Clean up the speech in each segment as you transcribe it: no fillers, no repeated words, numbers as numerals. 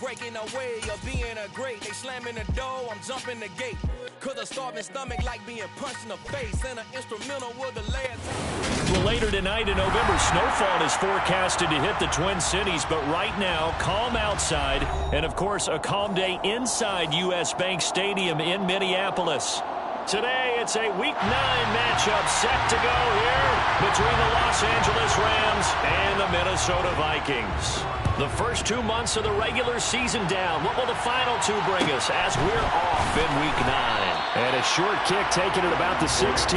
breaking away of being a great. They slamming the door, I'm jumping the gate. Cause a starving stomach like being punched in the face. And an instrumental with the last. Well, later tonight in November, snowfall is forecasted to hit the Twin Cities. But right now, calm outside. And, of course, a calm day inside U.S. Bank Stadium in Minneapolis. Today, it's a Week 9 matchup set to go here between the Los Angeles Rams and the Minnesota Vikings. The first 2 months of the regular season down. What will the final two bring us as we're off in Week 9? And a short kick taken at about the 16.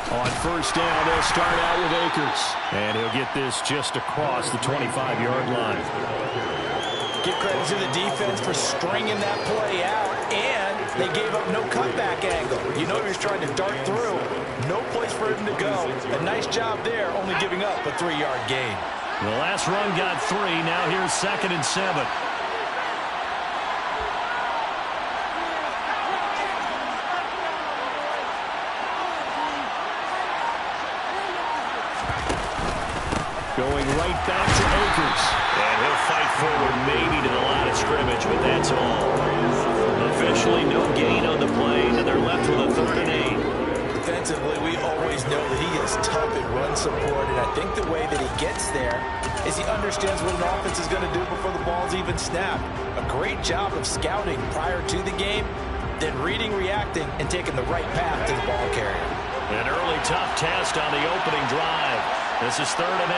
On first down, they'll start out with Akers. And he'll get this just across the 25-yard line. Give credit to the defense for stringing that play out, and they gave up no cutback angle. You know he was trying to dart through. No place for him to go. A nice job there, only giving up a 3-yard gain. The last run got 3. Now here's 2nd and 7. Going right back to Akers. And he'll fight forward maybe to the line of scrimmage, but that's all. Officially no gain on the play, and they're left with a 3rd and 8. Defensively, we always know that he is tough at run support, and I think the way that he gets there is he understands what an offense is going to do before the ball's even snapped. A great job of scouting prior to the game, then reading, reacting, and taking the right path to the ball carrier. An early tough test on the opening drive. This is 3rd and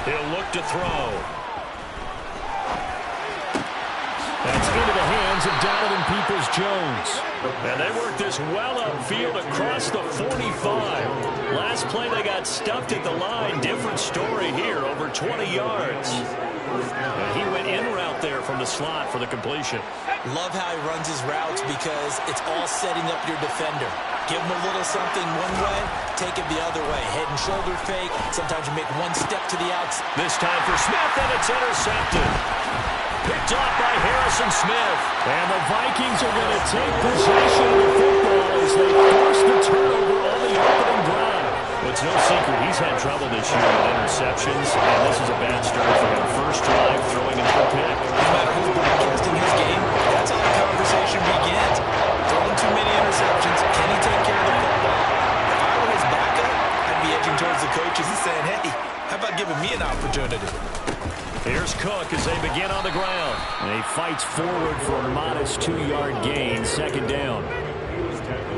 8. He'll look to throw. That's into the hands of Donovan Peoples-Jones. And they work this well upfield across the 45. Last play they got stuffed at the line. Different story here, over 20 yards. And he went in route there from the slot for the completion. Love how he runs his routes because it's all setting up your defender. Give him a little something one way, take it the other way. Head and shoulder fake. Sometimes you make one step to the outside. This time for Smith, and it's intercepted. Picked off by Harrison Smith. And the Vikings are going to take possession of the football as they force the turnover on the opening drive. Well, it's no secret he's had trouble this year with interceptions, and this is a bad start for him. First drive, throwing another pick. No matter who's broadcasting his game, that's how the conversation begins. Throwing too many interceptions. Can he take care of the football? If I were his backup, I'd be edging towards the coaches and saying, hey, how about giving me an opportunity? Here's Cook as they begin on the ground. And he fights forward for a modest 2-yard gain, 2nd down.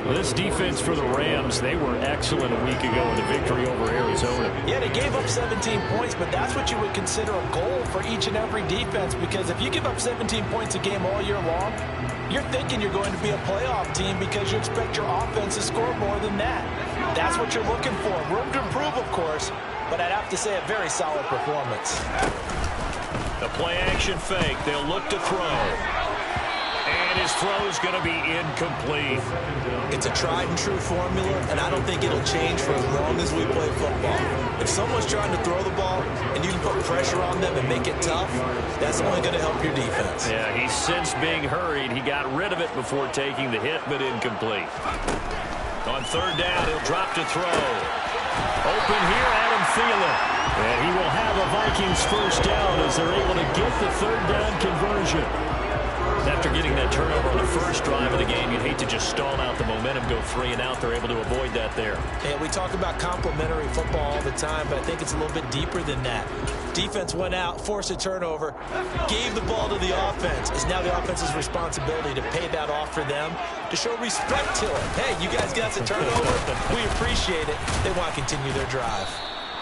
Well, this defense for the Rams, they were excellent a week ago in the victory over Arizona. Yeah, they gave up 17 points, but that's what you would consider a goal for each and every defense, because if you give up 17 points a game all year long, you're thinking you're going to be a playoff team because you expect your offense to score more than that. That's what you're looking for. Room to improve, of course, but I'd have to say a very solid performance. The play-action fake. They'll look to throw. And his throw's going to be incomplete. It's a tried-and-true formula, and I don't think it'll change for as long as we play football. If someone's trying to throw the ball and you can put pressure on them and make it tough, that's only going to help your defense. Yeah, he's since being hurried. He got rid of it before taking the hit, but incomplete. On 3rd down, he'll drop to throw. Open here, Adam Thielen. And he will have a Vikings first down as they're able to get the 3rd down conversion. After getting that turnover on the first drive of the game, you'd hate to just stall out the momentum, go 3 and out. They're able to avoid that there. Yeah, we talk about complementary football all the time, but I think it's a little bit deeper than that. Defense went out, forced a turnover, gave the ball to the offense. It's now the offense's responsibility to pay that off for them, to show respect to it. Hey, you guys got the turnover. We appreciate it. They want to continue their drive.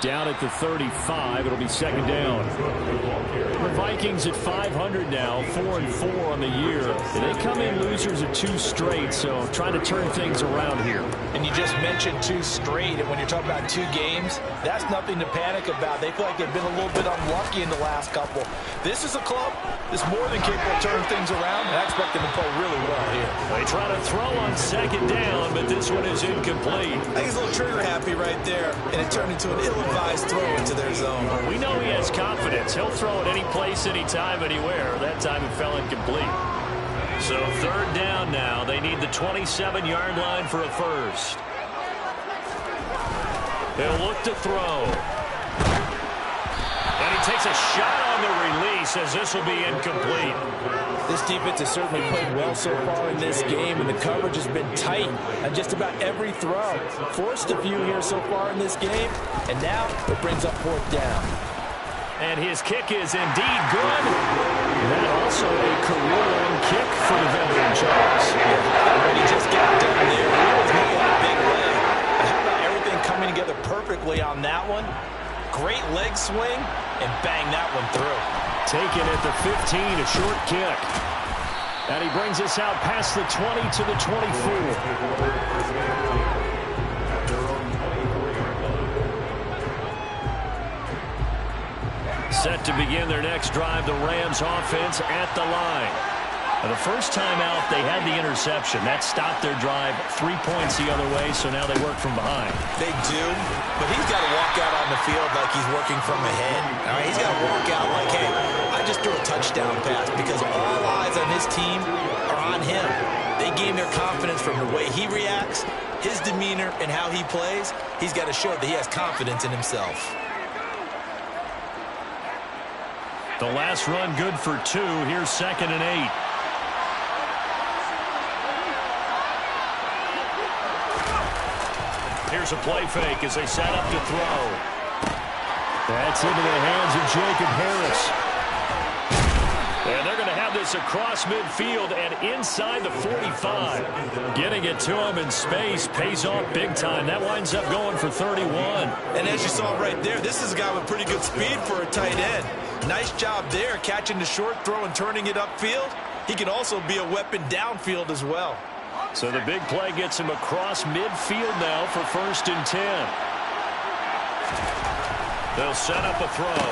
Down at the 35, it'll be 2nd down. The Vikings Vikings at 500 now, 4-4 on the year. They come in losers of 2 straight, so trying to turn things around here. And you just mentioned 2 straight, and when you're talking about 2 games, that's nothing to panic about. They feel like they've been a little bit unlucky in the last couple. This is a club that's more than capable of turning things around, and I expect them to play really well here. They try to throw on 2nd down, but this one is incomplete. I think he's a little trigger happy right there, and it turned into an ill-advised throw into their zone. We know he has confidence. He'll throw it any place, anytime, anywhere. That time it fell incomplete. So 3rd down now. They need the 27-yard line for a first. He'll look to throw. And he takes a shot on the release as this will be incomplete. This defense has certainly played well so far in this game, and the coverage has been tight on just about every throw. Forced a few here so far in this game, and now it brings up 4th down. And his kick is indeed good. That also a career-long kick for the veteran Charles. When he just got done there, he was making a big leg. But how about everything coming together perfectly on that one? Great leg swing, and bang that one through. Taken at the 15, a short kick. And he brings us out past the 20 to the 24. Set to begin their next drive, the Rams offense at the line. And the first time out, they had the interception. That stopped their drive 3 points the other way, so now they work from behind. They do, but he's got to walk out on the field like he's working from ahead. All right, he's got to walk out like, hey, I just threw a touchdown pass because all eyes on his team are on him. They gain their confidence from the way he reacts, his demeanor, and how he plays. He's got to show that he has confidence in himself. The last run good for 2. Here's 2nd and 8. Here's a play fake as they set up to throw. That's into the hands of Jacob Harris. And they're going to have this across midfield and inside the 45. Getting it to him in space pays off big time. That winds up going for 31. And as you saw right there, this is a guy with pretty good speed for a tight end. Nice job there, catching the short throw and turning it upfield. He can also be a weapon downfield as well. So the big play gets him across midfield now for 1st and 10. They'll set up a throw.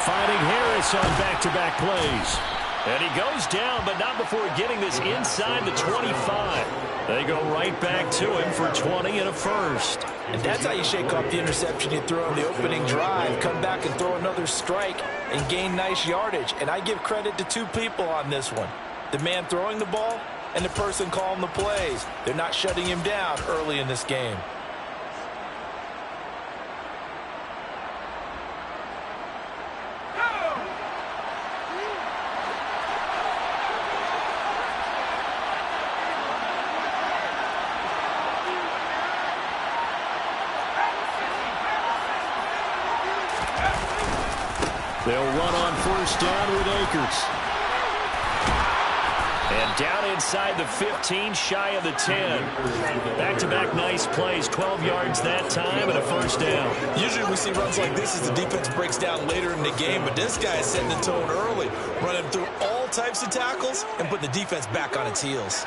Finding Harris on back-to-back plays. And he goes down, but not before getting this inside the 25. They go right back to him for 20 and a first. And that's how you shake off the interception you throw on the opening drive. Come back and throw another strike and gain nice yardage. And I give credit to 2 people on this one. The man throwing the ball and the person calling the plays. They're not shutting him down early in this game. They'll run on 1st down with Akers. And down inside the 15, shy of the 10. Back-to-back nice plays, 12 yards that time and a 1st down. Usually we see runs like this as the defense breaks down later in the game, but this guy is setting the tone early, running through all types of tackles and putting the defense back on its heels.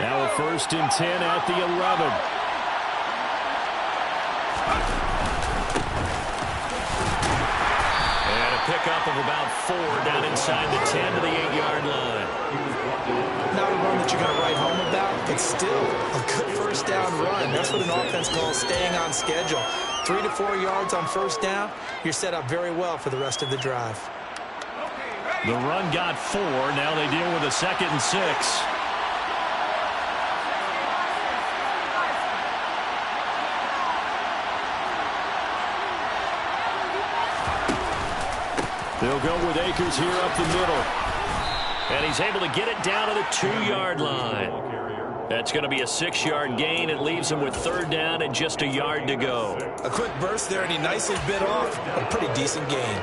Now a 1st and 10 at the 11. Pickup of about 4 down inside the 10 to the 8-yard line. Not a run that you're going to write home about, but still a good 1st down run. That's what an offense calls staying on schedule. 3 to 4 yards on 1st down, you're set up very well for the rest of the drive. The run got 4. Now they deal with a 2nd and 6. They'll go with Akers here up the middle. And he's able to get it down to the 2-yard line. That's going to be a 6-yard gain. It leaves him with 3rd down and just a yard to go. A quick burst there, and he nicely bit off a pretty decent gain.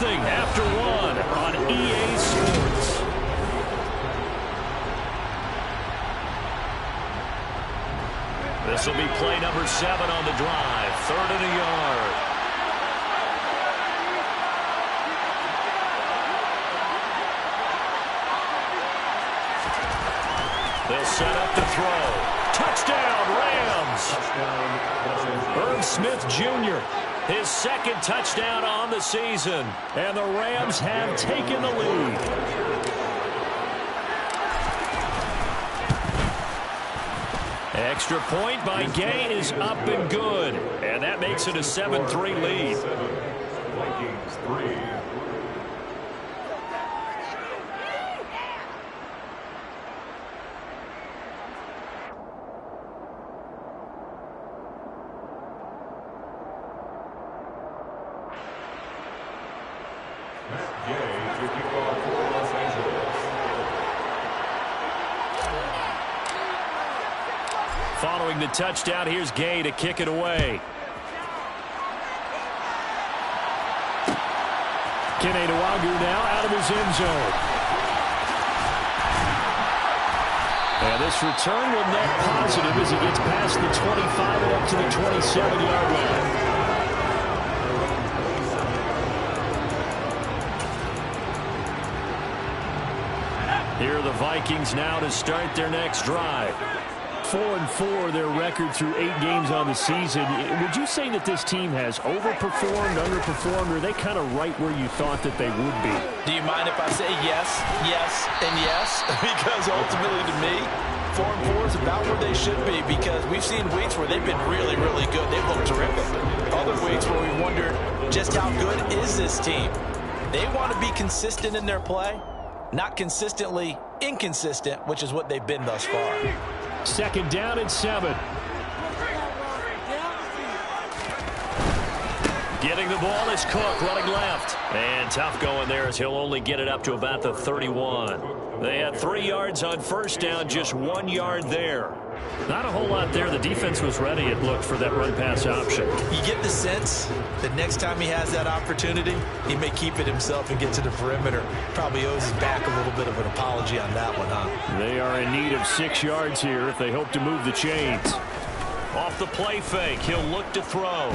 after one on EA Sports. This will be play number 7 on the drive. 3rd and a yard. They'll set up the throw. Touchdown, Rams. Irv Smith Jr., his 2nd touchdown on the season. And the Rams have taken the lead. Extra point by Gay is up and good. And that makes it a 7-3 lead. Vikings 3. Following the touchdown, here's Gay to kick it away. Kene Nwangwu now out of his end zone. And this return will net positive as he gets past the 25 and up to the 27-yard line. Here are the Vikings now to start their next drive. 4-4 their record through 8 games on the season. Would you say that this team has overperformed, underperformed, or are they kind of right where you thought that they would be? Do you mind if I say yes, yes, and yes? Because ultimately to me, 4-4 is about where they should be, because we've seen weeks where they've been really, really good. They've looked terrific. Other weeks where we wondered just how good is this team. They want to be consistent in their play, not consistently inconsistent, which is what they've been thus far. 2nd down and 7. Getting the ball is Cook running left. And tough going there as he'll only get it up to about the 31. They had 3 yards on 1st down, just 1 yard there. Not a whole lot there. The defense was ready, it looked, for that run-pass option. You get the sense that next time he has that opportunity, he may keep it himself and get to the perimeter. Probably owes his back a little bit of an apology on that one, huh? They are in need of 6 yards here if they hope to move the chains. Off the play fake, he'll look to throw.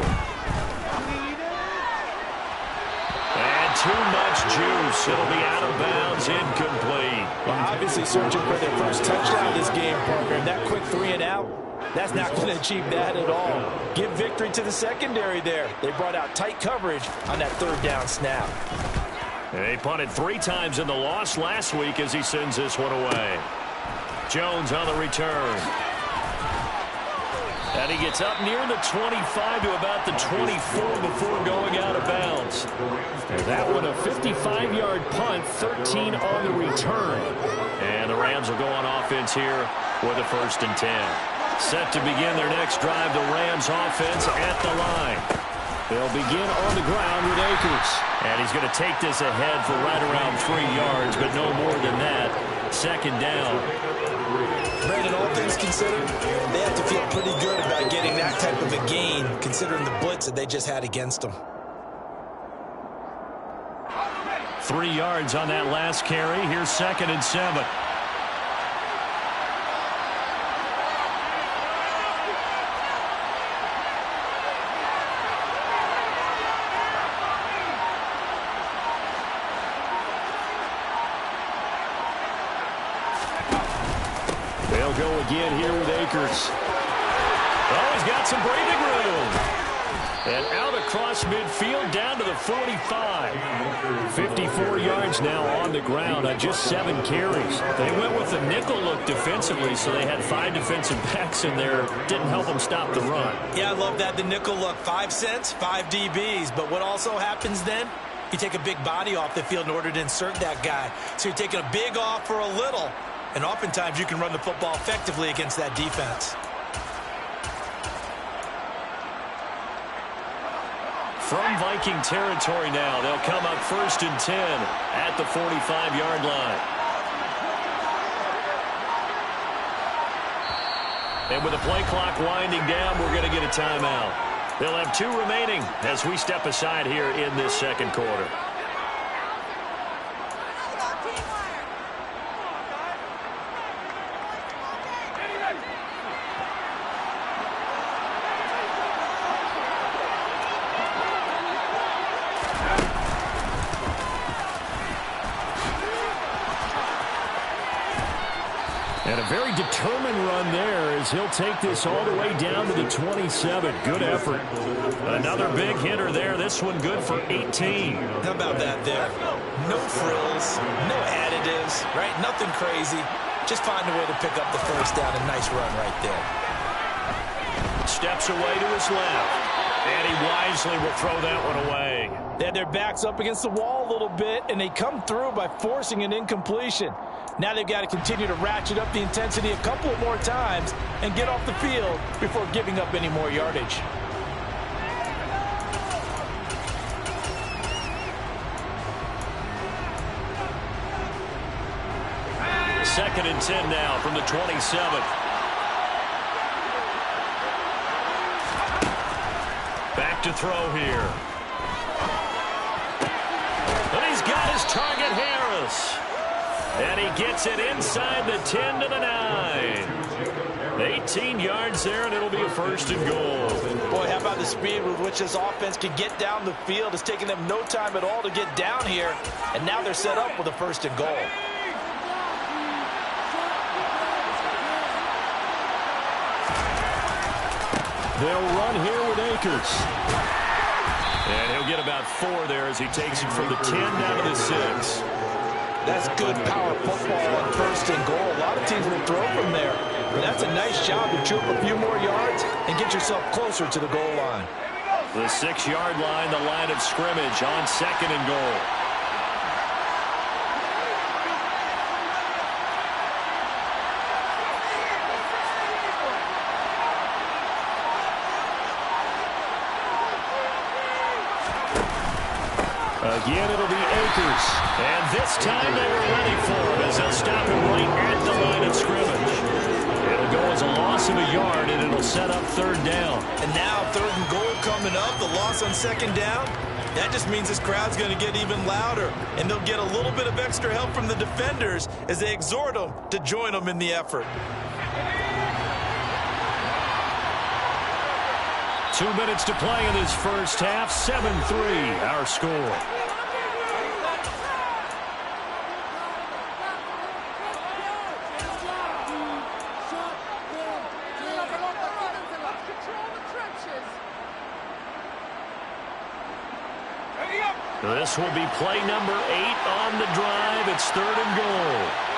And too much juice. It'll be out of bounds, incomplete. Well, obviously searching for their first touchdown this game, Parker. And that quick 3 and out, that's not going to achieve that at all. Give victory to the secondary there. They brought out tight coverage on that 3rd down snap. They punted 3 times in the loss last week as he sends this one away. Jones on the return. And he gets up near the 25 to about the 24 before going out of bounds. And that one a 55-yard punt, 13 on the return. And the Rams will go on offense here with a 1st and 10. Set to begin their next drive, the Rams offense at the line. They'll begin on the ground with Akers. And he's going to take this ahead for right around 3 yards, but no more than that. 2nd down. Brandon, all things considered, they have to feel pretty good about getting that type of a gain, considering the blitz that they just had against them. 3 yards on that last carry. Here's 2nd and 7. They'll go again here with Akers. Oh, he's got some breathing room. And out across midfield down to the 45. 54 yards now on the ground on just 7 carries. They went with a nickel look defensively, so they had 5 defensive backs in there. Didn't help them stop the run. Yeah, I love that, the nickel look. 5 cents, 5 DBs. But what also happens then? You take a big body off the field in order to insert that guy. So you're taking a big off for a little. And oftentimes you can run the football effectively against that defense. From Viking territory now, they'll come up 1st and 10 at the 45-yard line. And with the play clock winding down, we're going to get a timeout. They'll have 2 remaining as we step aside here in this 2nd quarter. And a very determined run there as he'll take this all the way down to the 27. Good effort. Another big hitter there. This one good for 18. How about that there? No frills, no additives, right? Nothing crazy. Just find a way to pick up the first down. A nice run right there. Steps away to his left. And he wisely will throw that one away. They had their backs up against the wall a little bit, and they come through by forcing an incompletion. Now they've got to continue to ratchet up the intensity a couple more times and get off the field before giving up any more yardage. Second and 10 now from the 27. Back to throw here. And he's got his target, Harris. And he gets it inside the 10 to the 9. 18 yards there, and it'll be a first and goal. Boy, how about the speed with which this offense can get down the field? It's taking them no time at all to get down here, and now they're set up with a first and goal. They'll run here with Akers. And he'll get about 4 there as he takes it from the 10 down to the 6. That's good power football on first and goal. A lot of teams will throw from there. But that's a nice job to troop a few more yards and get yourself closer to the goal line. The 6-yard line, the line of scrimmage on second and goal. Again, it'll be Akers. And this time they were ready for him as they'll stop him right at the line of scrimmage. It'll go as a loss of a yard, and it'll set up third down. And now third and goal coming up, the loss on second down. That just means this crowd's going to get even louder, and they'll get a little bit of extra help from the defenders as they exhort them to join them in the effort. 2 minutes to play in this first half. 7-3, our score. This will be play number 8 on the drive. It's third and goal.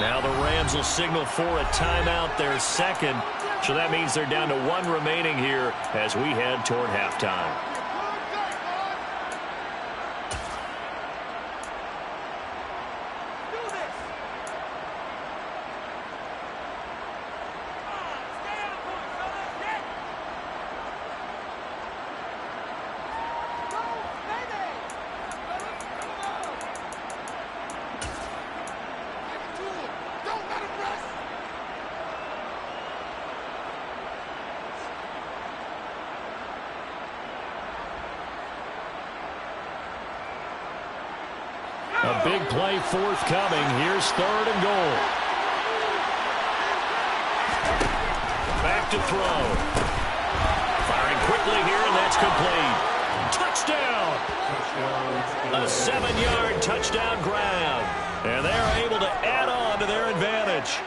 Now the Rams will signal for a timeout, their second. So that means they're down to 1 remaining here as we head toward halftime. A big play forthcoming. Here's third and goal. Back to throw. Firing quickly here, and that's complete. Touchdown! A 7-yard touchdown grab. And they're able to add on to their advantage.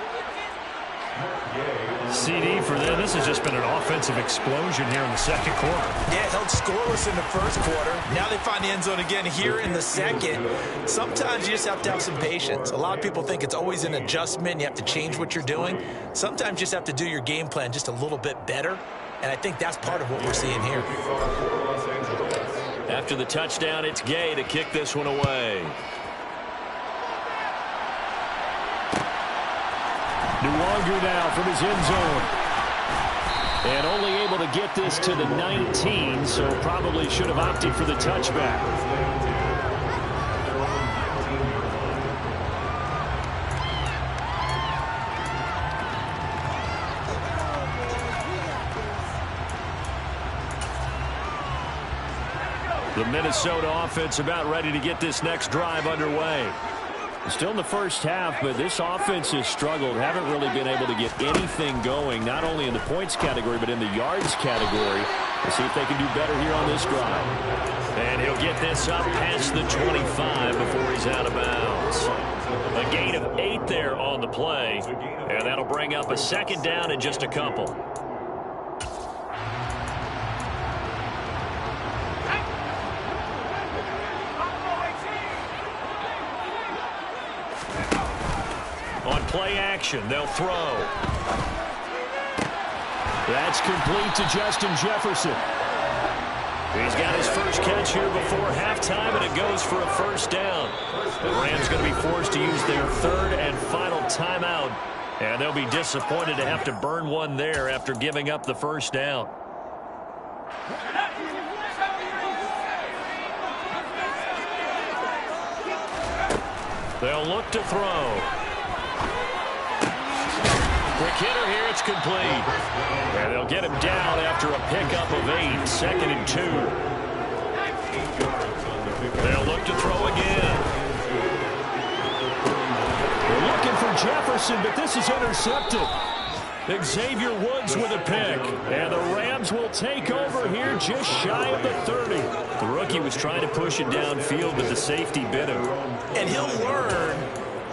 CD for them. This has just been an offensive explosion here in the second quarter. Yeah, held scoreless in the first quarter. Now they find the end zone again here in the second. Sometimes you just have to have some patience. A lot of people think it's always an adjustment. You have to change what you're doing. Sometimes you just have to do your game plan just a little bit better. And I think that's part of what we're seeing here. After the touchdown, it's Gay to kick this one away. Nwangu now from his end zone. And only able to get this to the 19, so probably should have opted for the touchback. The Minnesota offense about ready to get this next drive underway. Still in the first half, but this offense has struggled. Haven't really been able to get anything going, not only in the points category, but in the yards category. We'll see if they can do better here on this drive. And he'll get this up past the 25 before he's out of bounds. A gain of 8 there on the play, and that'll bring up a second down in just a couple. On play action, they'll throw. That's complete to Justin Jefferson. He's got his first catch here before halftime, and it goes for a first down. The Rams going to be forced to use their third and final timeout, and they'll be disappointed to have to burn one there after giving up the first down. They'll look to throw. Quick hitter here, it's complete. And they'll get him down after a pickup of 8, 2nd and 2. They'll look to throw again. They're looking for Jefferson, but this is intercepted. Xavier Woods with a pick. And the Rams will take over here just shy of the 30. The rookie was trying to push it downfield, but the safety bit him. And he'll learn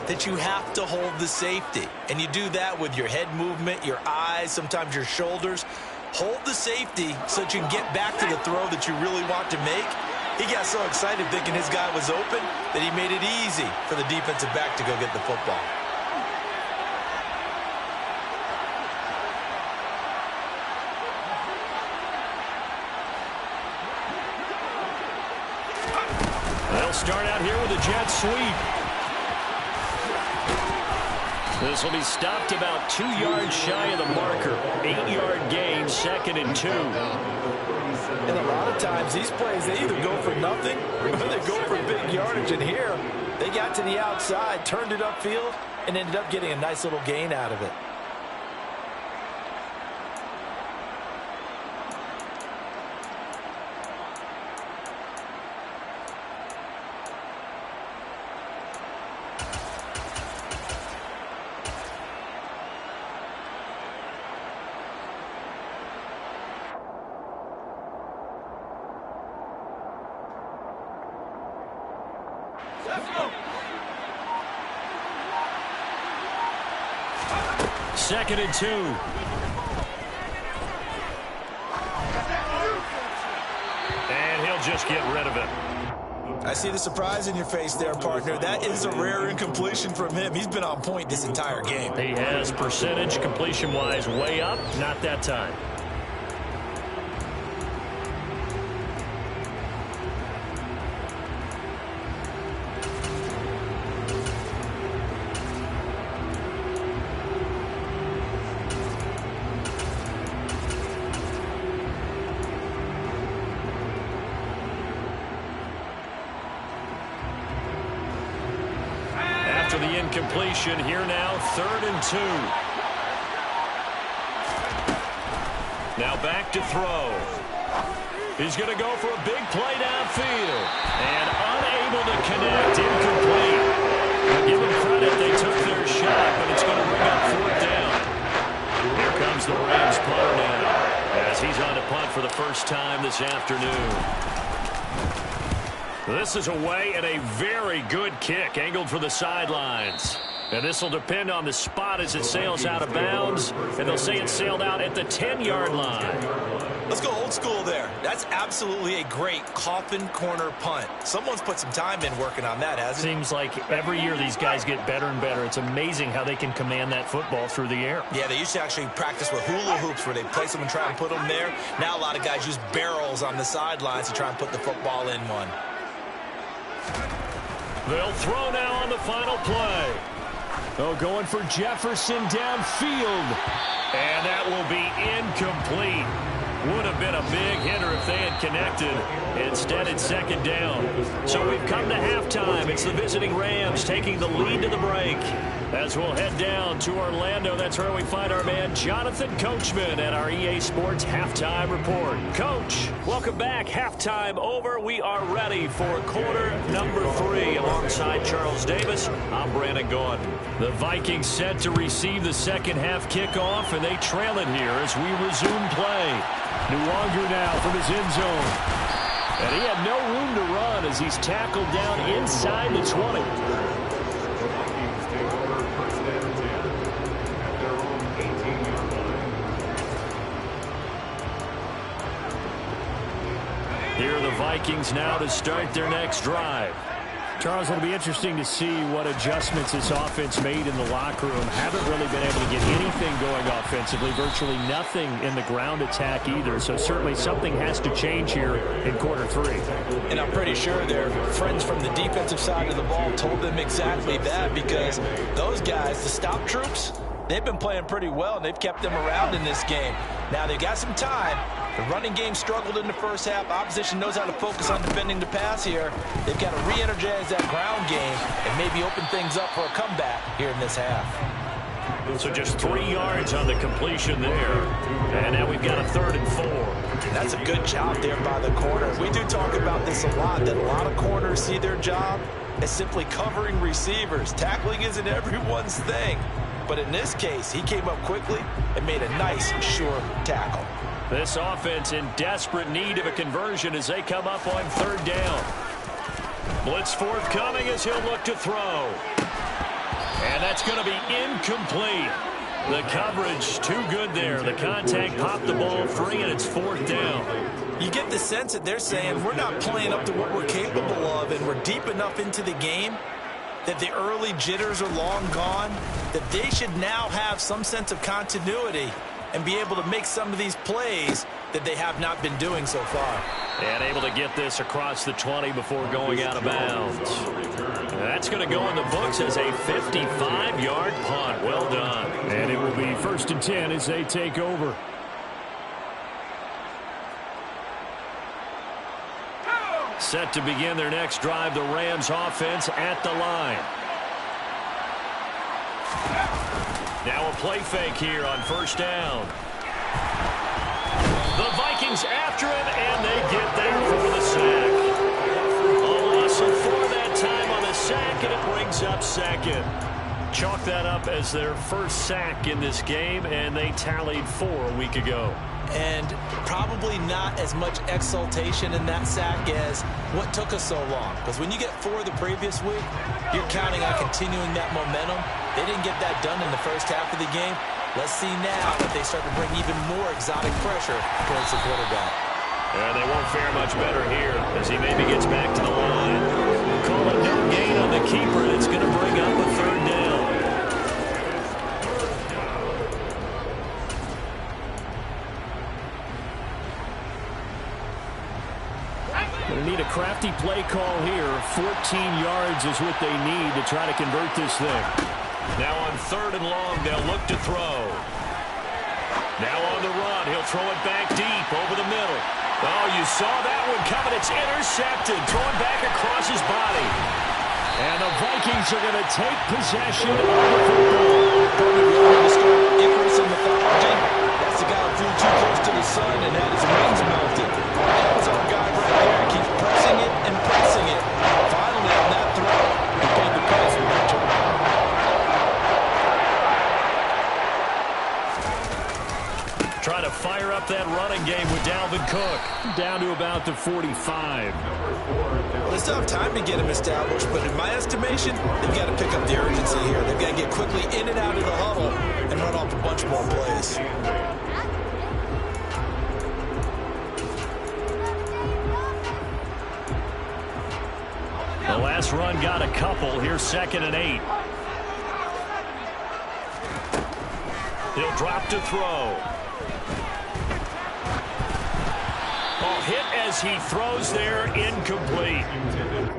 that you have to hold the safety. And you do that with your head movement, your eyes, sometimes your shoulders. Hold the safety so that you can get back to the throw that you really want to make. He got so excited thinking his guy was open that he made it easy for the defensive back to go get the football. They'll start out here with a jet sweep. This will be stopped about 2 yards shy of the marker. 8-yard gain, 2nd and 2. And a lot of times these plays, they either go for nothing or they go for big yardage. And here, they got to the outside, turned it upfield, and ended up getting a nice little gain out of it. Second and 2. And he'll just get rid of it. I see the surprise in your face there, partner. That is a rare incompletion from him. He's been on point this entire game. He has percentage completion-wise way up. Not that time. The incompletion here now, 3rd and 2. Now back to throw. He's going to go for a big play downfield. And unable to connect, incomplete. Give them credit, they took their shot, but it's going to bring up 4th down. Here comes the Rams punter now, as he's on to punt for the first time this afternoon. This is away and a very good kick, angled for the sidelines. And this will depend on the spot as it sails out of bounds. And they'll say it sailed out at the 10-yard line. Let's go old school there. That's absolutely a great coffin corner punt. Someone's put some time in working on that, hasn't it? Seems like every year these guys get better and better. It's amazing how they can command that football through the air. Yeah, they used to actually practice with hula hoops where they place them and try and put them there. Now a lot of guys use barrels on the sidelines to try and put the football in one. They'll throw now on the final play. Oh, going for Jefferson downfield. And that will be incomplete. Would have been a big hitter if they had connected. Instead, it's 2nd down. So we've come to halftime. It's the visiting Rams taking the lead to the break. As we'll head down to Orlando, that's where we find our man Jonathan Coachman at our EA Sports Halftime Report. Coach, welcome back. Halftime over. We are ready for quarter number 3. Alongside Charles Davis, I'm Brandon Gordon. The Vikings set to receive the second half kickoff, and they trail it here as we resume play. Nuwanger now from his end zone. And he had no room to run as he's tackled down inside the 20. Vikings take over first and 10 at their own 18-yard line. Here are the Vikings now to start their next drive. Charles, it'll be interesting to see what adjustments this offense made in the locker room. Haven't really been able to get anything going offensively, virtually nothing in the ground attack either. So certainly something has to change here in quarter 3. And I'm pretty sure their friends from the defensive side of the ball told them exactly that, because those guys, the stop troops, they've been playing pretty well, and they've kept them around in this game. Now they've got some time. The running game struggled in the first half. Opposition knows how to focus on defending the pass here. They've got to re-energize that ground game and maybe open things up for a comeback here in this half. So just 3 yards on the completion there. And now we've got a 3rd and 4. That's a good job there by the corner. We do talk about this a lot, that a lot of corners see their job as simply covering receivers. Tackling isn't everyone's thing. But in this case, he came up quickly and made a nice, sure tackle. This offense in desperate need of a conversion as they come up on 3rd down. Blitz forthcoming as he'll look to throw. And that's going to be incomplete. The coverage too good there. The contact popped the ball free, and it's 4th down. You get the sense that they're saying we're not playing up to what we're capable of, and we're deep enough into the game that the early jitters are long gone, that they should now have some sense of continuity and be able to make some of these plays that they have not been doing so far. And able to get this across the 20 before going out of bounds. And that's going to go in the books as a 55-yard punt. Well done. And it will be 1st and 10 as they take over. Set to begin their next drive, the Rams offense at the line. Now a play fake here on 1st down. The Vikings after him, and they get there for the sack. A loss of 4 that time on the sack, and it brings up 2nd. Chalk that up as their first sack in this game, and they tallied 4 a week ago. And probably not as much exultation in that sack as what took us so long. Because when you get 4 the previous week, you're counting on continuing that momentum. They didn't get that done in the first half of the game. Let's see now that they start to bring even more exotic pressure towards the quarterback. And they won't fare much better here as he maybe gets back to the line. Call it no gain on the keeper, and it's going to bring up a 3rd down. Going to need a crafty play call here. 14 yards is what they need to try to convert this thing. Now on 3rd and long, they'll look to throw. Now on the run, he'll throw it back deep over the middle. Oh, you saw that one coming. It's intercepted, thrown back across his body. And the Vikings are going to take possession of the football. Icarus in mythology. That's the guy who flew too close to the sun and had his wings melted. That was our guy right there. Keeps pressing it and pressing it. Finally, on that throw, he paid the price with that turn. Trying to fire up that running game with Dalvin Cook. Down to about the 45. Well, they still have time to get him established, but in my estimation, they've got to pick up the urgency here. They've got to get quickly in and out of the huddle and run off a bunch more plays. The last run got a couple. Here's 2nd and 8. He'll drop to throw. Hit as he throws there, incomplete.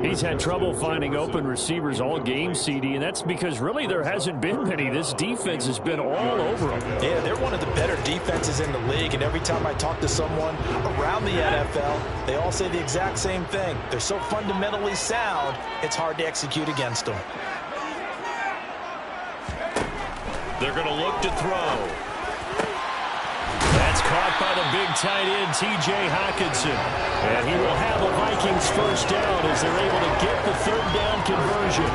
He's had trouble finding open receivers all game, CD, and that's because really there hasn't been many. This defense has been all over them. Yeah, they're one of the better defenses in the league, and every time I talk to someone around the NFL, they all say the exact same thing. They're so fundamentally sound, it's hard to execute against them. They're going to look to throw. That's caught by the big tight end, T.J. Hockenson. And he will have a Vikings first down as they're able to get the 3rd down conversion.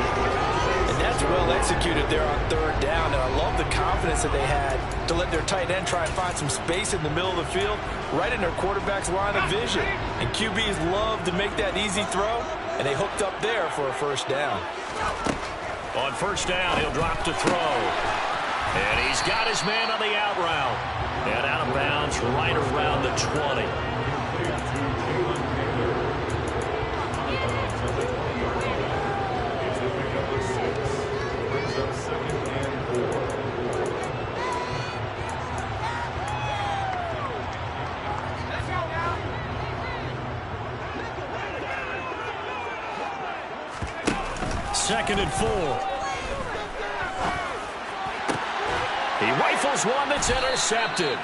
And that's was well executed there on third down, and I love the confidence that they had to let their tight end try and find some space in the middle of the field, right in their quarterback's line of vision. And QBs love to make that easy throw, and they hooked up there for a first down. On first down, he'll drop to throw. And he's got his man on the out route. And out of bounds right around the 20. Second and 4. He rifles one that's intercepted.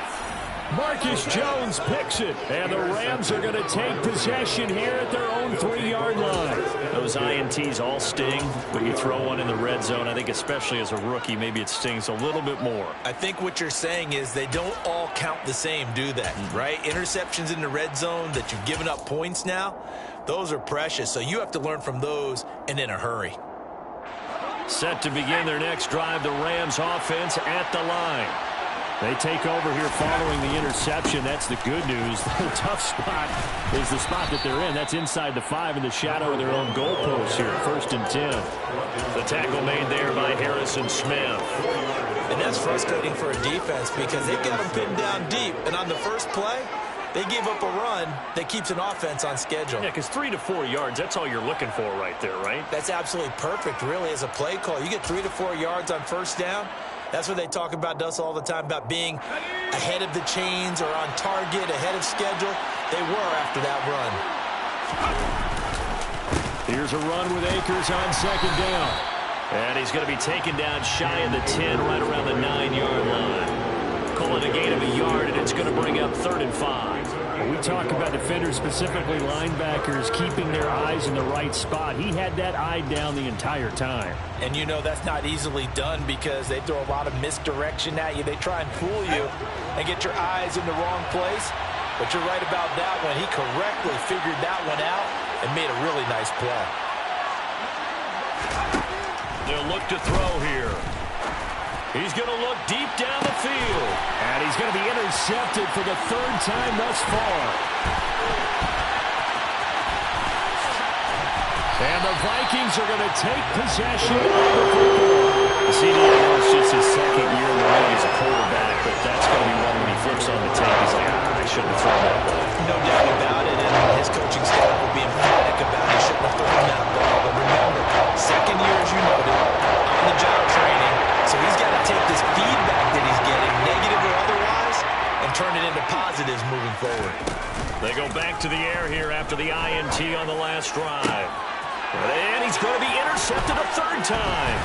Marcus Jones picks it, and the Rams are going to take possession here at their own 3-yard line. Those INTs all sting, but you throw one in the red zone. I think especially as a rookie, maybe it stings a little bit more. I think what you're saying is they don't all count the same, do they? Right? Interceptions in the red zone that you've given up points now, those are precious. So you have to learn from those and in a hurry. Set to begin their next drive, the Rams offense at the line. They take over here following the interception. That's the good news. The tough spot is the spot that they're in. That's inside the 5 in the shadow of their own goalpost here. 1st and 10. The tackle made there by Harrison Smith. And that's frustrating for a defense because they've got them pinned down deep. And on the first play, they gave up a run that keeps an offense on schedule. Yeah, because 3 to 4 yards, that's all you're looking for right there, right? That's absolutely perfect, really, as a play call. You get 3 to 4 yards on first down. That's what they talk about us all the time, about being ahead of the chains or on target, ahead of schedule. They were after that run. Here's a run with Akers on second down. And he's going to be taken down shy of the 10, right around the 9-yard line. Call it a gain of a yard, and it's going to bring up 3rd and 5. When we talk about defenders, specifically linebackers, keeping their eyes in the right spot, he had that eye down the entire time. And you know that's not easily done because they throw a lot of misdirection at you. They try and fool you and get your eyes in the wrong place. But you're right about that one. He correctly figured that one out and made a really nice play. They'll look to throw here. He's going to look deep down the field. And he's going to be intercepted for the 3rd time thus far. And the Vikings are going to take possession of the football. CDL is just his 2nd year in the league as a quarterback, but that's going to be one when he flips on the tape. He's like, I shouldn't have thrown that ball. No doubt about it, and his coaching staff will be emphatic about he shouldn't have thrown that ball. But remember, 2nd year, as you noted, on the job training. So he's got to take this feedback that he's getting, negative or otherwise, and turn it into positives moving forward. They go back to the air here after the INT on the last drive. And he's going to be intercepted a 3rd time.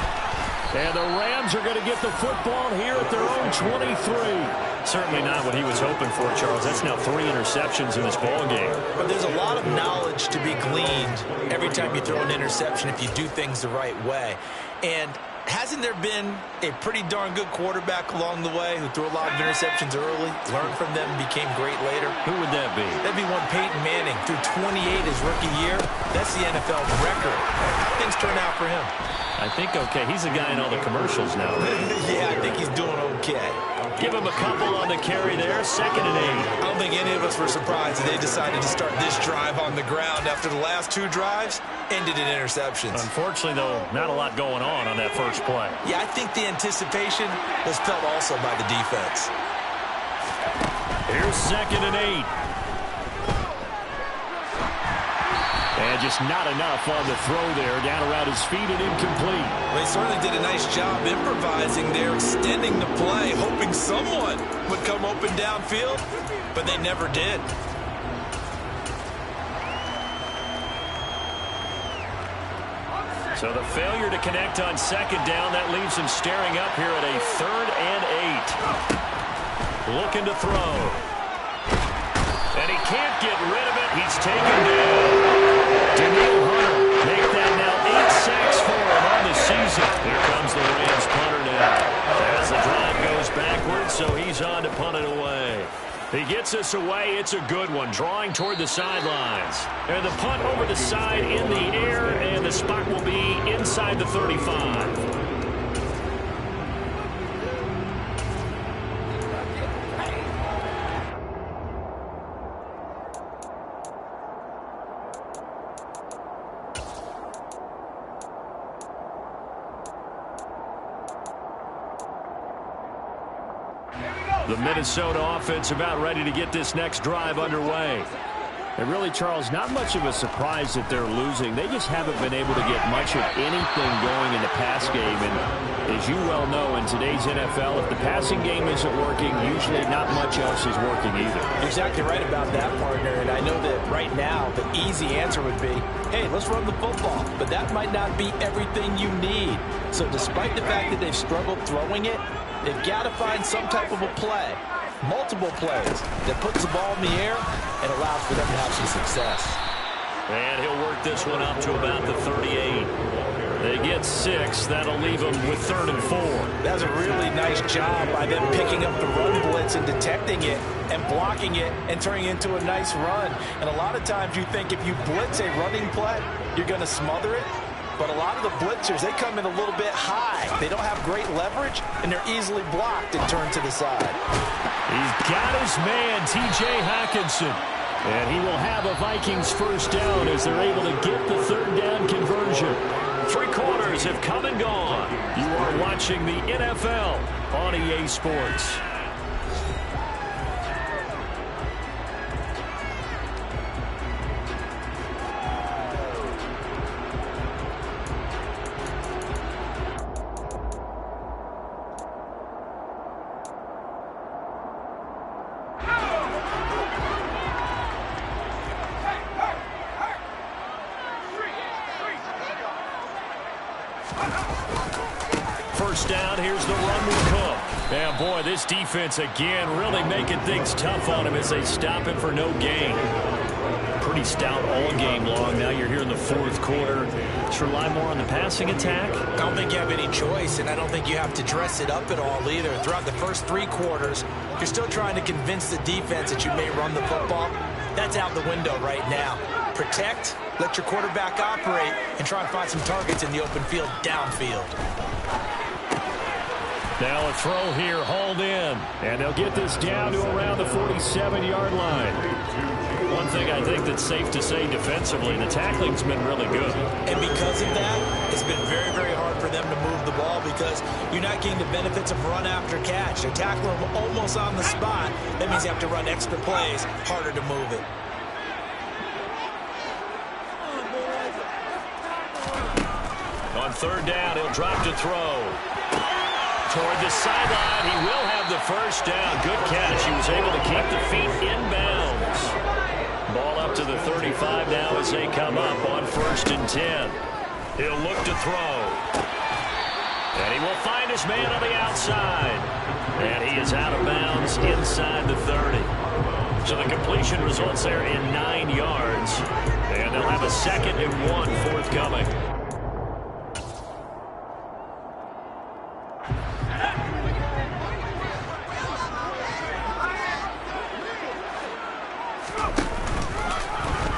And the Rams are going to get the football here at their own 23. Certainly not what he was hoping for, Charles. That's now 3 interceptions in this ball game. But there's a lot of knowledge to be gleaned every time you throw an interception if you do things the right way. And hasn't there been a pretty darn good quarterback along the way who threw a lot of interceptions early, learned from them, became great later? Who would that be? That'd be one Peyton Manning. Threw 28 his rookie year. That's the NFL record. How things turn out for him? I think okay. He's the guy in all the commercials now. Yeah, I think he's doing okay. Give him a couple on the carry there. 2nd and 8. I don't think any of us were surprised that they decided to start this drive on the ground after the last 2 drives ended in interceptions. Unfortunately, though, not a lot going on that first play. Yeah, I think the anticipation was felt also by the defense. Here's 2nd and 8. And just not enough on the throw there. Down around his feet and incomplete. They certainly did a nice job improvising there, extending the play, hoping someone would come open downfield, but they never did. So the failure to connect on 2nd down, that leaves him staring up here at a 3rd and 8. Looking to throw. And he can't get rid of it. He's taken down. Daniel Hunter make that now 8 sacks for him on the season. Here comes the Rams punter now. As the drive goes backwards, so he's on to punt it away. He gets us away. It's a good one, drawing toward the sidelines. And the punt over the side in the air, and the spot will be inside the 35. The Minnesota offense about ready to get this next drive underway. And really, Charles, not much of a surprise that they're losing. They just haven't been able to get much of anything going in the pass game. And as you well know, in today's NFL, if the passing game isn't working, usually not much else is working either. You're exactly right about that, partner. And I know that right now the easy answer would be, hey, let's run the football. But that might not be everything you need. So despite the fact that they've struggled throwing it, they've got to find some type of a play, multiple plays, that puts the ball in the air and allows for them to have some success. And he'll work this one up to about the 38. They get 6. That'll leave them with 3rd and 4. That's a really nice job by them picking up the run blitz and detecting it and blocking it and turning it into a nice run. And a lot of times you think if you blitz a running play, you're going to smother it. But a lot of the blitzers, they come in a little bit high. They don't have great leverage, and they're easily blocked and turned to the side. He's got his man, T.J. Hockenson. And he will have a Vikings first down as they're able to get the 3rd down conversion. 3 quarters have come and gone. You are watching the NFL on EA Sports. First down, here's the run will come. And boy, this defense again really making things tough on him as they stop him for no gain. Pretty stout all game long. Now you're here in the 4th quarter. Let's rely more on the passing attack. I don't think you have any choice, and I don't think you have to dress it up at all either. Throughout the first 3 quarters, you're still trying to convince the defense that you may run the football. That's out the window right now. Protect, let your quarterback operate, and try and find some targets in the open field downfield. Now a throw here, hauled in. And they'll get this down to around the 47-yard line. One thing I think that's safe to say defensively, the tackling's been really good. And because of that, it's been very, very hard for them to move the ball because you're not getting the benefits of run after catch. They're tackling them almost on the spot. That means you have to run extra plays, harder to move it. On 3rd down, he'll drop to throw. Toward the sideline, he will have the first down. Good catch. He was able to keep the feet inbounds. Ball up to the 35 now as they come up on 1st and 10. He'll look to throw. And he will find his man on the outside. And he is out of bounds inside the 30. So the completion results there in 9 yards. And they'll have a 2nd and 1 forthcoming.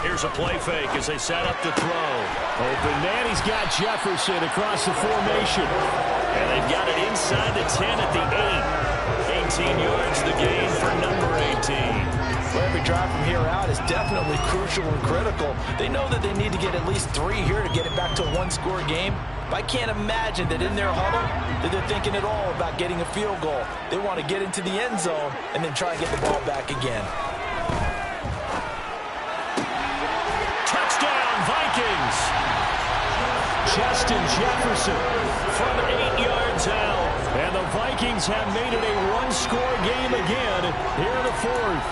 Here's a play fake as they set up the throw. Open man, he's got Jefferson across the formation. And they've got it inside the 10 at the 8. 18 yards the gain for number 18. Well, every drive from here out is definitely crucial and critical. They know that they need to get at least 3 here to get it back to a 1-score game. But I can't imagine that in their huddle that they're thinking at all about getting a field goal. They want to get into the end zone and then try and get the ball back again. Vikings. Justin Jefferson from 8 yards out. And the Vikings have made it a 1-score game again here in the 4th.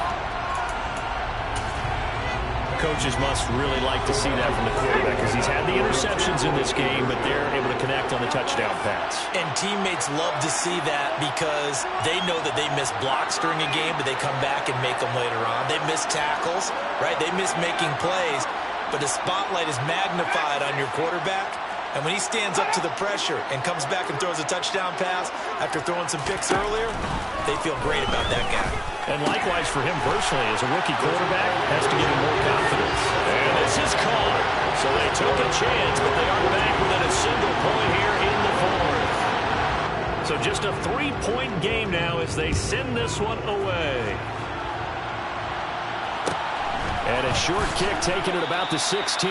Coaches must really like to see that from the quarterback because he's had the interceptions in this game, but they're able to connect on the touchdown pass. And teammates love to see that because they know that they miss blocks during a game, but they come back and make them later on. They miss tackles, right? They miss making plays. But the spotlight is magnified on your quarterback. And when he stands up to the pressure and comes back and throws a touchdown pass after throwing some picks earlier, they feel great about that guy. And likewise for him personally, as a rookie quarterback, has to give him more confidence. And this is caught. So they took a chance, but they are back within a single point here in the 4th. So just a 3-point game now as they send this one away. And a short kick taken at about the 16.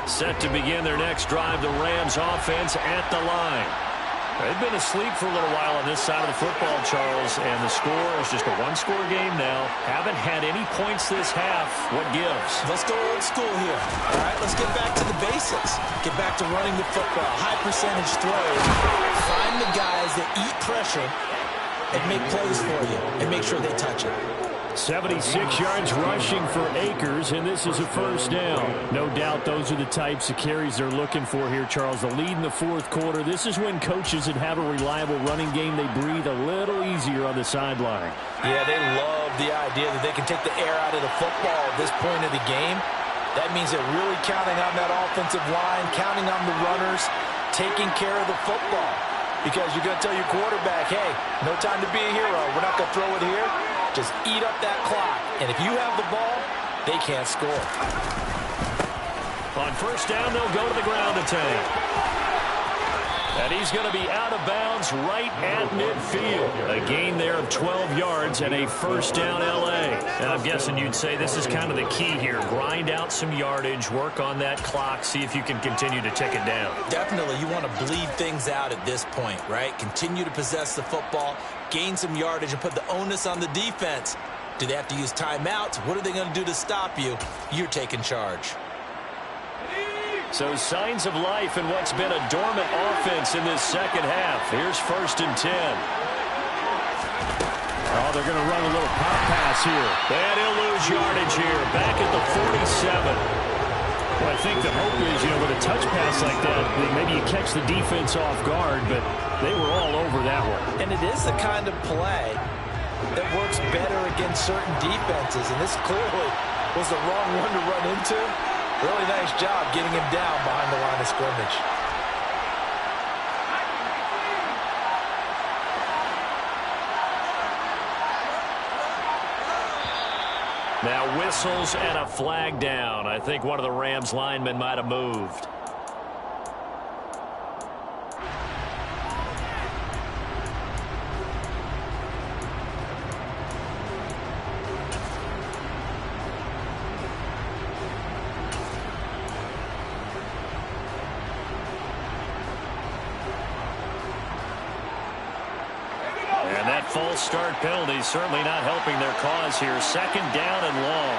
Set to begin their next drive, the Rams offense at the line. They've been asleep for a little while on this side of the football, Charles, and the score is just a one-score game now. Haven't had any points this half. What gives? Let's go old school here. All right, let's get back to the basics. Get back to running the football, high percentage throws. Find the guys that eat pressure and make plays for you and make sure they touch it. 76 yards rushing for Akers, and this is a first down. No doubt those are the types of carries they're looking for here, Charles. The lead in the fourth quarter. This is when coaches that have a reliable running game, they breathe a little easier on the sideline. Yeah, they love the idea that they can take the air out of the football at this point of the game. That means they're really counting on that offensive line, counting on the runners, taking care of the football. Because you're going to tell your quarterback, hey, no time to be a hero. We're not going to throw it here. Just eat up that clock. And if you have the ball, they can't score. On first down, they'll go to the ground attack. And he's going to be out of bounds right at midfield. A gain there of 12 yards and a first down L.A. And I'm guessing you'd say this is kind of the key here. Grind out some yardage, work on that clock, see if you can continue to tick it down. Definitely, you want to bleed things out at this point, right? Continue to possess the football, gain some yardage, and put the onus on the defense. Do they have to use timeouts? What are they going to do to stop you? You're taking charge. So signs of life in what's been a dormant offense in this second half. Here's 1st and 10. Oh, they're going to run a little pop pass here. And he'll lose yardage here. Back at the 47. Well, I think the hope is, with a touch pass like that, maybe you catch the defense off guard, but they were all over that one. And it is the kind of play that works better against certain defenses, and this clearly was the wrong one to run into. Really nice job getting him down behind the line of scrimmage. Now whistles and a flag down. I think one of the Rams linemen might have moved. False start penalty certainly not helping their cause here. 2nd down and long.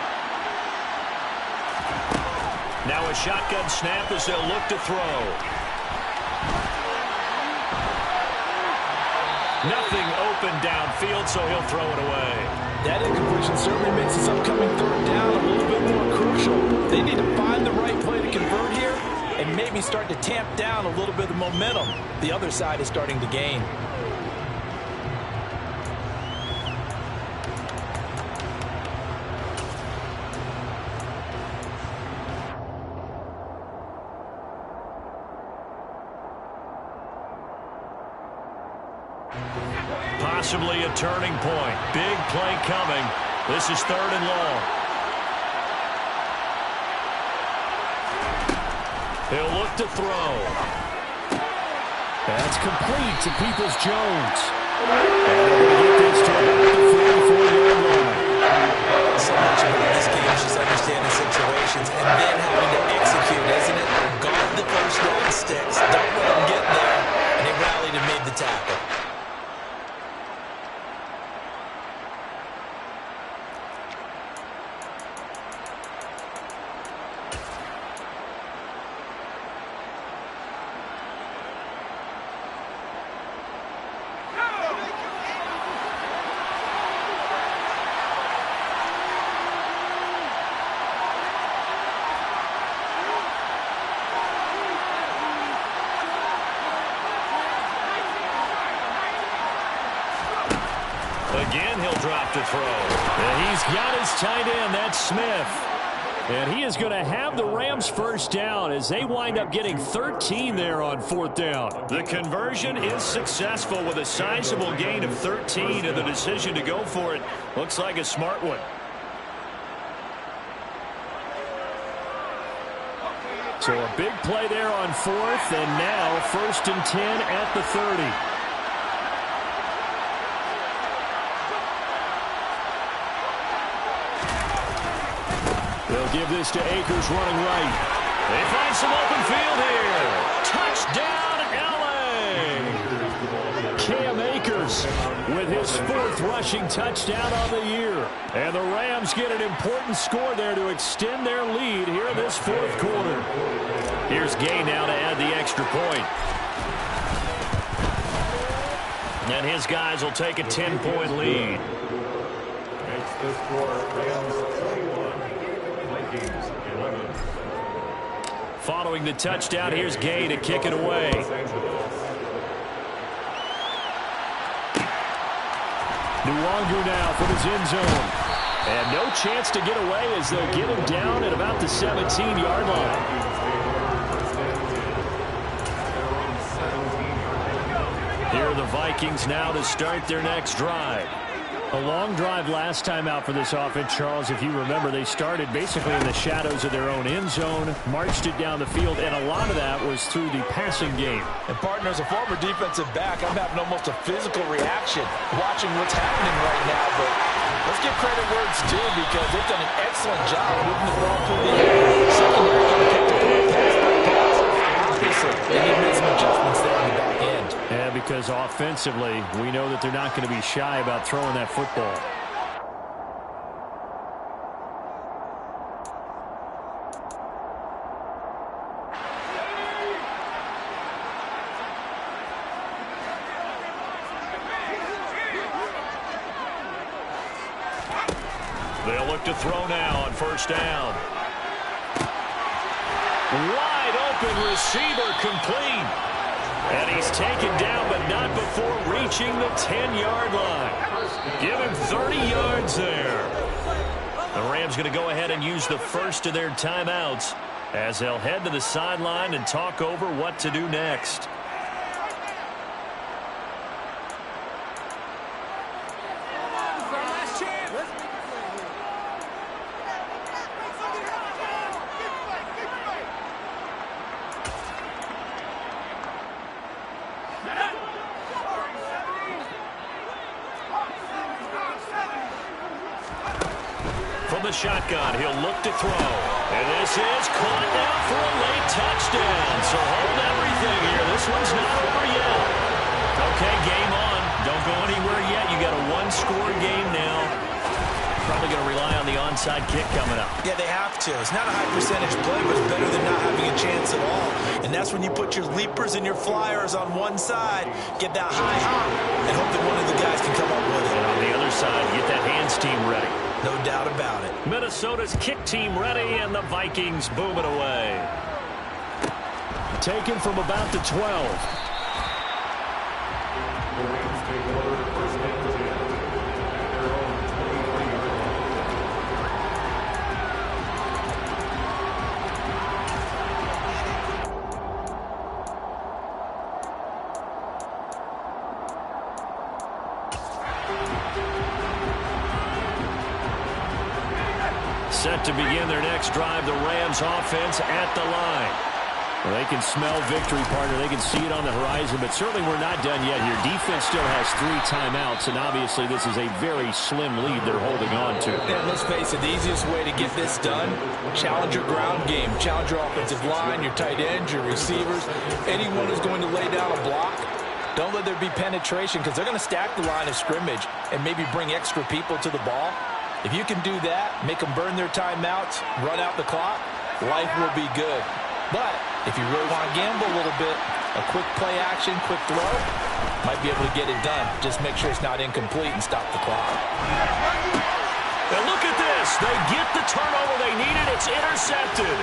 Now a shotgun snap as they'll look to throw. Nothing open downfield, so he'll throw it away. That incompletion certainly makes this upcoming 3rd down a little bit more crucial. They need to find the right play to convert here and maybe start to tamp down a little bit of momentum. The other side is starting to gain. Possibly a turning point. Big play coming. This is 3rd and long. He'll look to throw. That's complete to Peoples-Jones. And they're going to get this to about the 44-yard line. So much of this game is just understanding situations and then having to execute, isn't it? Guard the first down sticks. Don't let them get there. And they rallied and made the tackle. Again, he'll drop to throw. And he's got his tight end. That's Smith. And he is going to have the Rams first down as they wind up getting 13 there on 4th down. The conversion is successful with a sizable gain of 13, and the decision to go for it looks like a smart one. So a big play there on 4th, and now 1st and 10 at the 30. They'll give this to Akers running right. They find some open field here. Touchdown, L.A. Cam Akers with his 4th rushing touchdown on the year. And the Rams get an important score there to extend their lead here in this 4th quarter. Here's Gay now to add the extra point. And his guys will take a 10-point lead. Makes the score Rams 21, Vikings 11. Following the touchdown, here's Gay to kick it away. Nwangu now from his end zone. And no chance to get away as they'll get him down at about the 17-yard line. Here are the Vikings now to start their next drive. A long drive last time out for this offense, Charles. If you remember, they started basically in the shadows of their own end zone, marched it down the field, and a lot of that was through the passing game. And, partner, as a former defensive back, I'm having almost a physical reaction watching what's happening right now. But let's give credit where it's due because they've done an excellent job moving the ball through the air. Secondary kind of picked up pass by pass. Obviously, they need to make some adjustments there on the back end. Yeah, because offensively, we know that they're not going to be shy about throwing that football. They'll look to throw now on 1st down. Wide open receiver complete. And he's taken down, but not before reaching the 10-yard line. Give him 30 yards there. The Rams going to go ahead and use the first of their timeouts as they'll head to the sideline and talk over what to do next. Shotgun, he'll look to throw. And this is caught now for a late touchdown. So hold everything here. This one's not over yet. Okay, game on. Don't go anywhere yet. You got a 1-score game now. Probably going to rely on the onside kick coming up. Yeah, they have to. It's not a high percentage play, but it's better than not having a chance at all. And that's when you put your leapers and your flyers on one side, get that high hop, and hope that one of the guys can come up with it. And on the other side, get that hands team ready. No doubt about it. Minnesota's kick team ready, and the Vikings boom it away. Taken from about the 12. The Rams take over 1st and 10 at their own 23-yard Set to begin their next drive, the Rams offense at the line. Well, they can smell victory, partner. They can see it on the horizon, but certainly we're not done yet here. Defense still has 3 timeouts, and obviously this is a very slim lead they're holding on to. And let's face it, the easiest way to get this done, challenge your ground game. Challenge your offensive line, your tight ends, your receivers, anyone who's going to lay down a block. Don't let there be penetration because they're going to stack the line of scrimmage and maybe bring extra people to the ball. If you can do that, make them burn their timeouts, run out the clock, life will be good. But if you really want to gamble a little bit, a quick play action, quick throw, might be able to get it done. Just make sure it's not incomplete and stop the clock. And look at this. They get the turnover they needed. It's intercepted.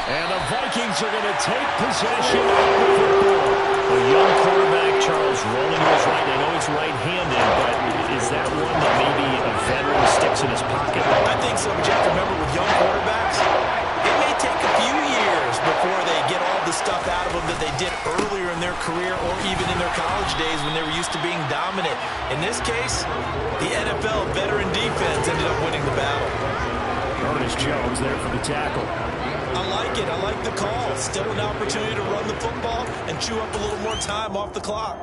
And the Vikings are going to take possession of the football. A young quarterback, Charles, rolling to his right. I know he's right-handed, but is that one that maybe a veteran sticks in his pocket? I think so, but you have to remember with young quarterbacks, it may take a few years before they get all the stuff out of them that they did earlier in their career or even in their college days when they were used to being dominant. In this case, the NFL veteran defense ended up winning the battle. Ernest Jones there for the tackle. I like it. I like the call. Still an opportunity to run the football and chew up a little more time off the clock.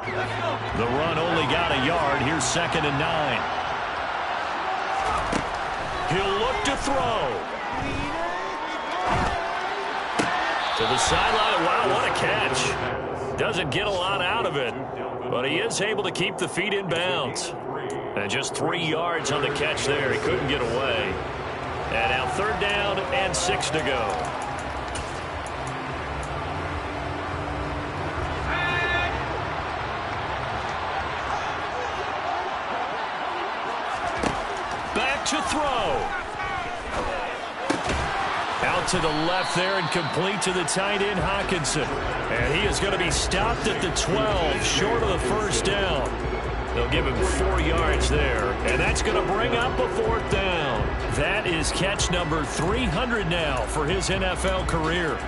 The run only got a yard. Here's 2nd and 9. He'll look to throw. To the sideline. Wow, what a catch. Doesn't get a lot out of it, but he is able to keep the feet in bounds. And just 3 yards on the catch there. He couldn't get away. And now 3rd down and 6 to go. Back to throw. Out to the left there and complete to the tight end, Hockenson. And he is going to be stopped at the 12, short of the 1st down. They'll give him 4 yards there, and that's going to bring up a 4th down. That is catch number 300 now for his NFL career.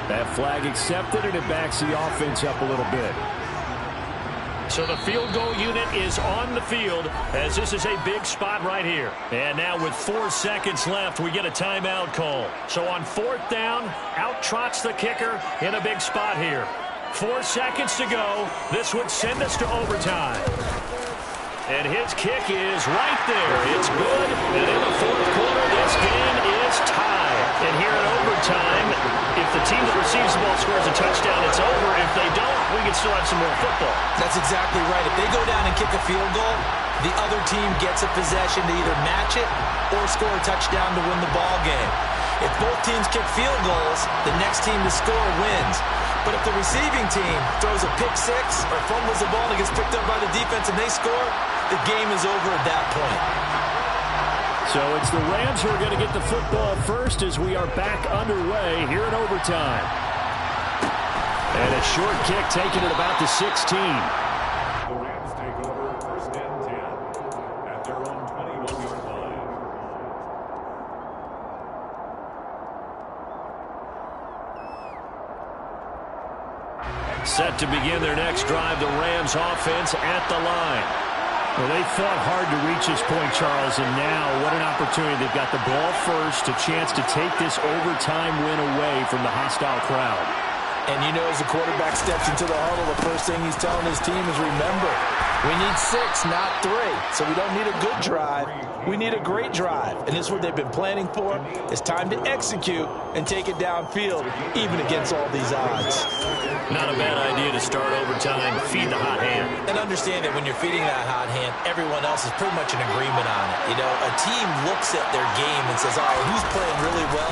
That flag accepted, and it backs the offense up a little bit. So the field goal unit is on the field as this is a big spot right here. And now with 4 seconds left, we get a timeout call. So on 4th down, out trots the kicker in a big spot here. 4 seconds to go. This would send us to overtime. And his kick is right there. It's good. And in the 4th quarter, this game is tied. And here in overtime, if the team that receives the ball scores a touchdown, it's over. If they don't, we can still have some more football. That's exactly right. If they go down and kick a field goal, the other team gets a possession to either match it or score a touchdown to win the ball game. If both teams kick field goals, the next team to score wins. But if the receiving team throws a pick six or fumbles the ball and it gets picked up by the defense and they score, the game is over at that point. So it's the Rams who are going to get the football first as we are back underway here in overtime. And a short kick taken at about the 16. The Rams take over 1st and 10 at their own 21-yard line. Set to begin their next drive, the Rams offense at the line. Well, they fought hard to reach this point, Charles, and now what an opportunity. They've got the ball first, a chance to take this overtime win away from the hostile crowd. And you know, as the quarterback steps into the huddle, the first thing he's telling his team is, remember, we need 6, not 3. So we don't need a good drive. We need a great drive. And this is what they've been planning for. It's time to execute and take it downfield, even against all these odds. Not a bad idea to start overtime. Feed the hot hand. And understand that when you're feeding that hot hand, everyone else is pretty much in agreement on it. You know, a team looks at their game and says, all right, who's playing really well?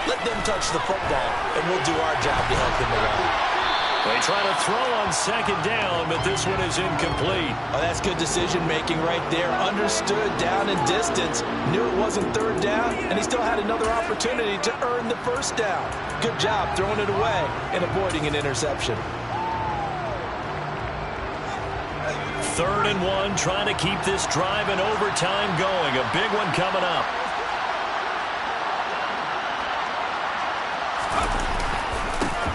Let them touch the football, and we'll do our job to help them along. They try to throw on 2nd down, but this one is incomplete. Oh, that's good decision-making right there. Understood down and distance. Knew it wasn't 3rd down, and he still had another opportunity to earn the 1st down. Good job throwing it away and avoiding an interception. 3rd and 1, trying to keep this drive in overtime going. A big one coming up.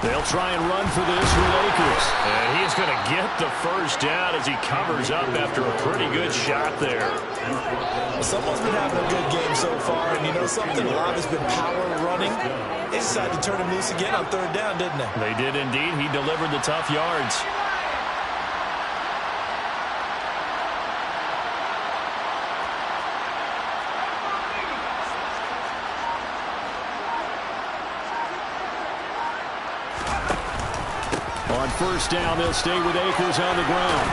They'll try and run for this with Akers. And he's going to get the 1st down as he covers up after a pretty good shot there. Someone's been having a good game so far, and you know something? A lot has been power running. They decided to turn him loose again on 3rd down, didn't they? They did indeed. He delivered the tough yards. On 1st down, they'll stay with Akers on the ground.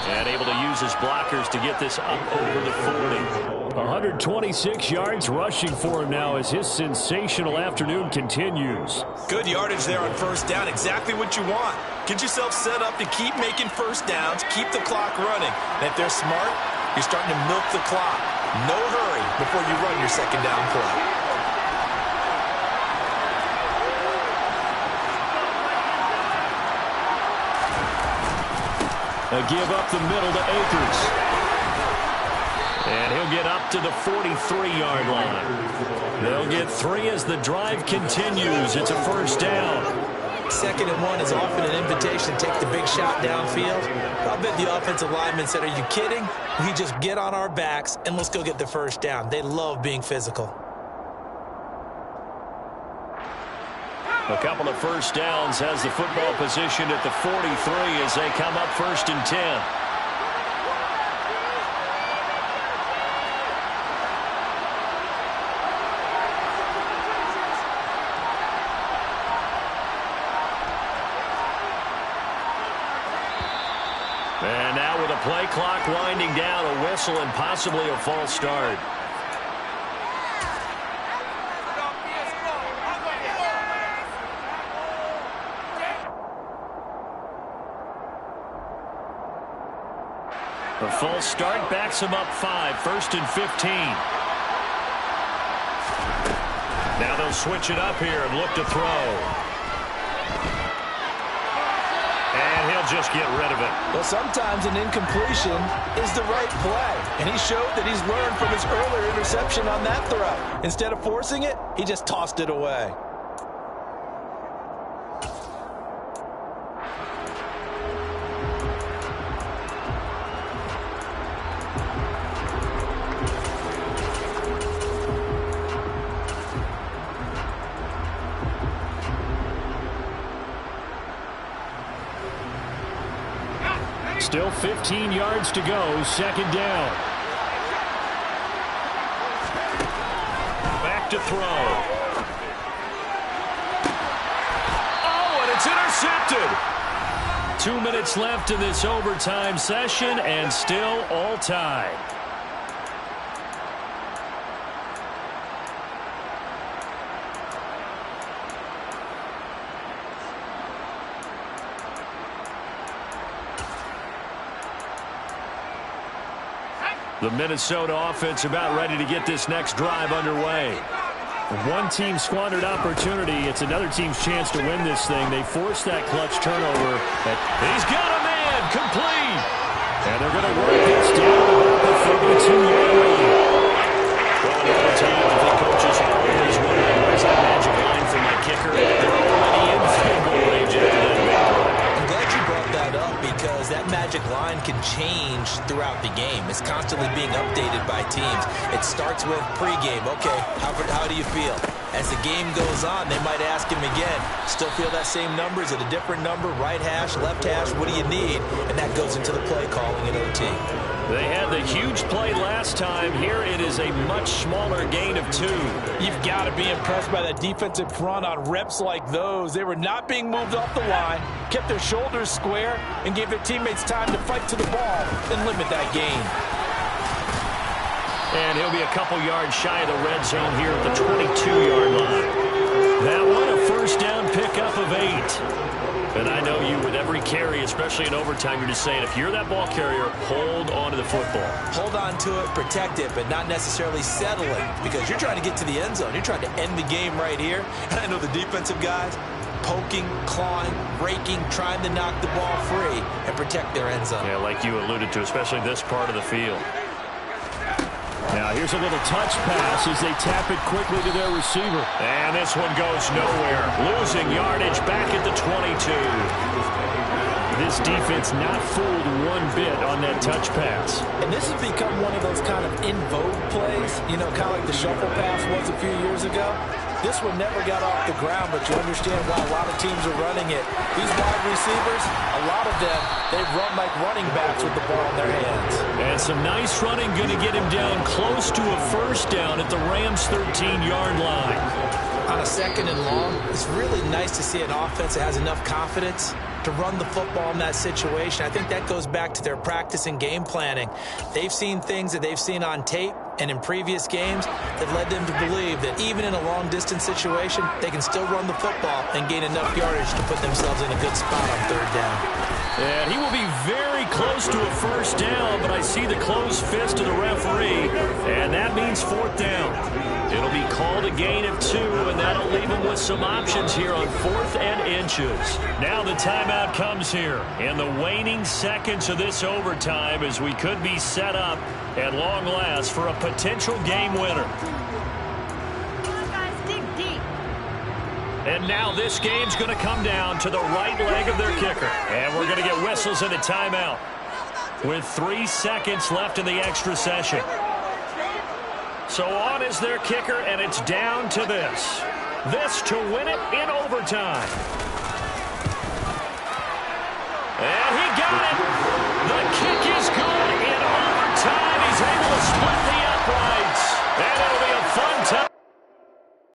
And able to use his blockers to get this up over the 40. 126 yards rushing for him now as his sensational afternoon continues. Good yardage there on 1st down. Exactly what you want. Get yourself set up to keep making 1st downs, keep the clock running. And if they're smart, you're starting to milk the clock. No hurry before you run your 2nd down play. A give up the middle to Akers. And he'll get up to the 43-yard line. They'll get 3 as the drive continues. It's a first down. 2nd and 1 is often an invitation to take the big shot downfield. I'll bet the offensive lineman said, are you kidding? We just get on our backs and let's go get the first down. They love being physical. A couple of first downs has the football position at the 43 as they come up 1st and 10. And now with a play clock winding down, a whistle and possibly a false start. A false start backs him up 5, 1st and 15. Now they'll switch it up here and look to throw. And he'll just get rid of it. Well, sometimes an incompletion is the right play. And he showed that he's learned from his earlier interception on that throw. Instead of forcing it, he just tossed it away. Still 15 yards to go, 2nd down. Back to throw. Oh, and it's intercepted. 2 minutes left in this overtime session, and still all tied. The Minnesota offense about ready to get this next drive underway. One team squandered opportunity. It's another team's chance to win this thing. They forced that clutch turnover. He's got a man complete. And they're going to work this down about the 32-yard line. Well, in overtime, I think coaches are always wondering, where's that magic line for my kicker? They're already in field goal range after that big play. I'm glad you brought that up because that magic line can change throughout the game. It's constantly being updated by teams. It starts with pregame. Okay, how do you feel? As the game goes on, they might ask him again, still feel that same number? Is it a different number? Right hash, left hash, what do you need? And that goes into the play calling in OT. They had the huge play last time. Here it is a much smaller gain of 2. You've got to be impressed by that defensive front on reps like those. They were not being moved off the line, kept their shoulders square, and gave their teammates time to fight to the ball and limit that gain. And he'll be a couple yards shy of the red zone here at the 22-yard line. That one, a first down pickup of 8. And I know you, with every carry, especially in overtime, you're just saying, if you're that ball carrier, hold on to the football. Hold on to it, protect it, but not necessarily settling because you're trying to get to the end zone. You're trying to end the game right here. And I know the defensive guys poking, clawing, raking, trying to knock the ball free and protect their end zone. Yeah, like you alluded to, especially this part of the field. Now here's a little touch pass as they tap it quickly to their receiver. And this one goes nowhere. Losing yardage back at the 22. This defense not fooled one bit on that touch pass. And this has become one of those kind of in vogue plays, you know, kind of like the shuffle pass was a few years ago. This one never got off the ground, but you understand why a lot of teams are running it. These wide receivers, a lot of them, they run like running backs with the ball in their hands. And some nice running, going to get him down close to a first down at the Rams' 13-yard line. On a 2nd and long, it's really nice to see an offense that has enough confidence to run the football in that situation. I think that goes back to their practice and game planning. They've seen things that they've seen on tape and in previous games that led them to believe that even in a long-distance situation, they can still run the football and gain enough yardage to put themselves in a good spot on 3rd down. And he will be very close to a first down, but I see the closed fist of the referee, and that means fourth down. It'll be called a gain of 2, and that'll leave him with some options here on 4th and inches. Now the timeout comes here in the waning seconds of this overtime as we could be set up at long last for a potential game winner. And now this game's going to come down to the right leg of their kicker. And we're going to get whistles and a timeout with 3 seconds left in the extra session. So on is their kicker, and it's down to this. This to win it in overtime. And he got it. The kick is good.